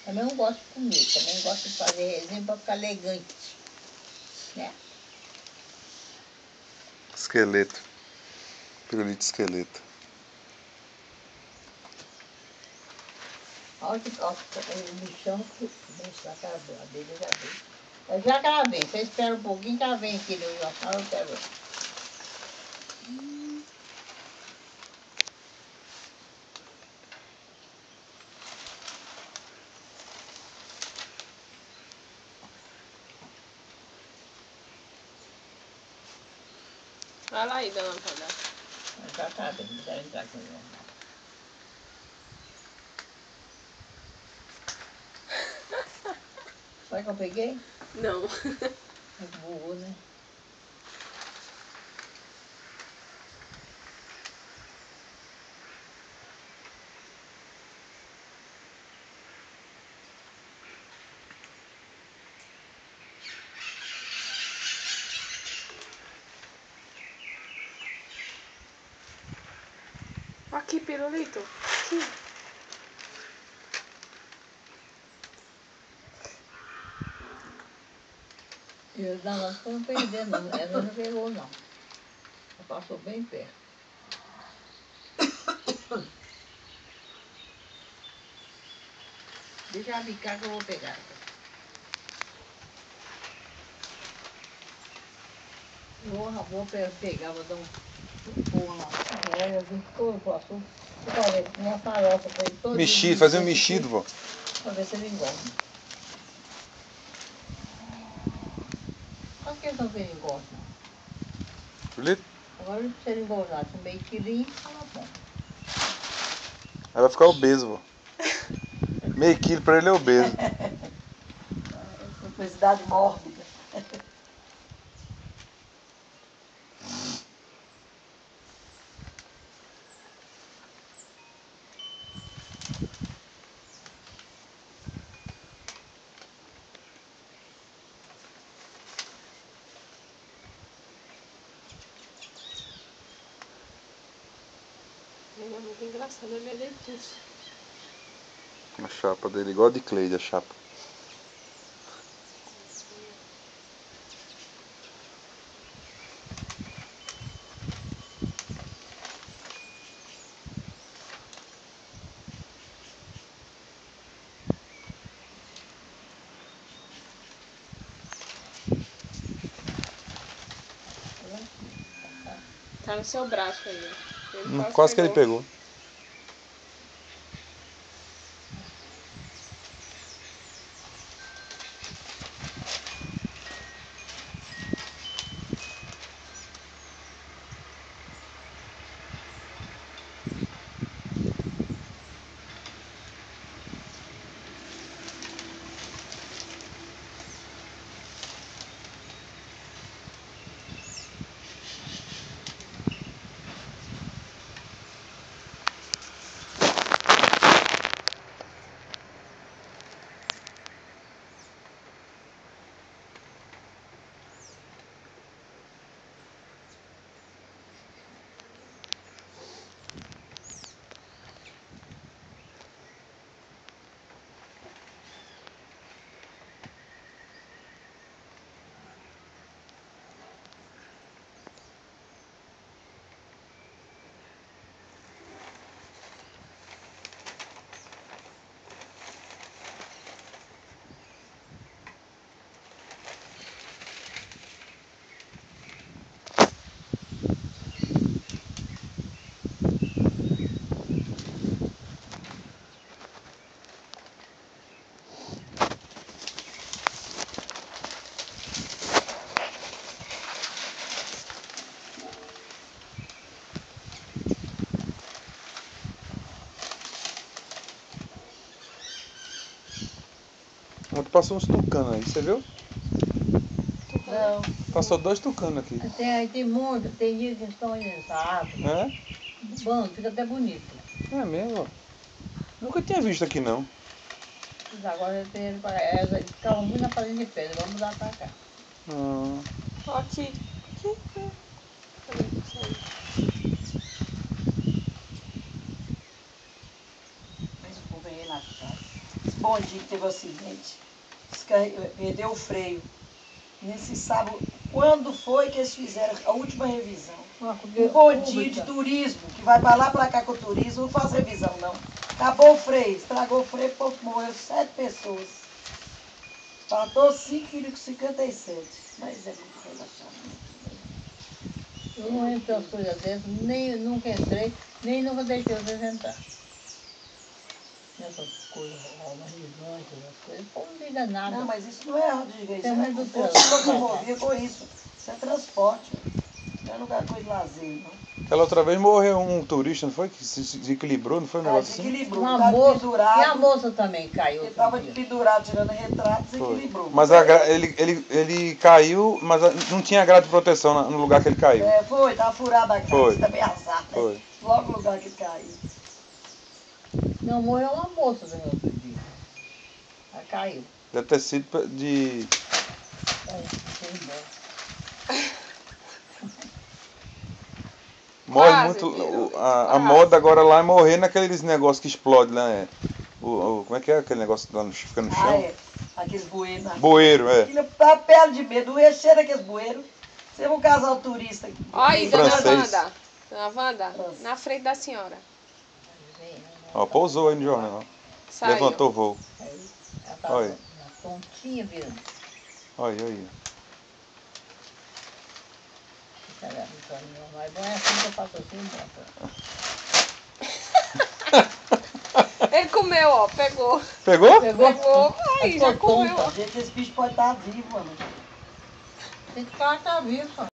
Também não gosto de comer, também gosto de fazer resenha para ficar elegante, né? Esqueleto. Pirulito esqueleto. Olha que me chama que deixa a dele já veio. Já que ela vem, você espera um pouquinho que ela vem aqui no jornal, eu quero ver. Vai lá aí, dona Antônia. Já tá bem, não quero entrar com o jornal. Sabe que eu peguei? Não. É burro, né? Aqui, pirulito. Aqui. Não, nós fomos perdendo, ela não pegou, não. Ela passou bem perto. Deixa ela bicar que eu vou pegar. Vou pegar, vou dar um pulo lá. Olha, eu posso. Olha, uma farofa pra ele todo. Mexido, fazer um mexido, vó. Pra ver se ele engorda. Quanto que eles não que ele engorda? Pirulito? Agora, se ele engordar com meio quilinho, tá bom. Ela vai ficar obeso, vó. Meio quilo pra ele é obeso. Obesidade mórbida. Ele é muito engraçado, ele é dentuço. A chapa dele, igual a de Cleide, a chapa. Tá no seu braço aí. Ele Quase que ele pegou. Ontem passou uns tucanos aí, você viu? Não. Passou 2 tucanos aqui. Tem muito, tem dia que estão aí nessa árvore. É? Bom, fica até bonito. É mesmo, ó. Nunca tinha visto aqui não. Mas agora eles ficavam muito na parede de pedra, vamos mudar pra cá. Ó, aqui. Aqui. Cadê isso aí? Mas o povo aí nas casas. Esse bondinho que teve um acidente, perdeu o freio. Nem se sabe quando foi que eles fizeram a última revisão. Um bondinho de turismo, que vai pra lá pra cá com o turismo, não faz revisão não. Acabou o freio, estragou o freio, morreu 7 pessoas. Faltou 5 filhos com 57. Mas é muito relaxamento. Eu não entro nas coisas dessas, nem nunca entrei, nem nunca deixei vocês entrar. Nessas coisas, revisões, essas coisas, o povo não liga nada. Não, mas isso não é Rodrigo, isso Tem é muito o povo se locomovia com isso. Isso é transporte. Não é lugar de lazer, não. Aquela outra vez morreu um turista, não foi? Que se desequilibrou, não foi um negócio assim? Desequilibrou, Uma estava moça, pendurado. e a moça também caiu. Ele estava outro dia. pendurado, tirando retrato, Foi. desequilibrou. Mas ele caiu, mas não tinha grade de proteção no lugar que ele caiu. É, foi, estava furada a Foi. casa, também azar, né? Foi. Logo no lugar que caiu. Não, morreu uma moça também outro dia. Ela caiu. Deve ter sido de... Foi embora. Morre Quase, muito. filho. A Quase. moda agora lá é morrer naqueles negócios que explodem lá. Como é que é aquele negócio que fica no chão? Ah, é. Aqueles bueiros. Na... Bueiro, é. Aquilo tá pele de medo, o cheio daqueles bueiros. Você é um casal turista. Olha aí, dona Francês. Wanda. Dona Wanda, Francês. na frente da senhora. Ó, pousou aí no jornal. Saiu. Levantou o voo. Aí, ela tá Olha. na pontinha virando. Olha aí. Mas não é assim que eu faço assim, moça. Ele comeu, ó, pegou. Pegou? Pegou, aí, já Ficou comeu, tonta. ó. Gente, esse bicho pode estar vivo, mano. Esse cara tá vivo, só.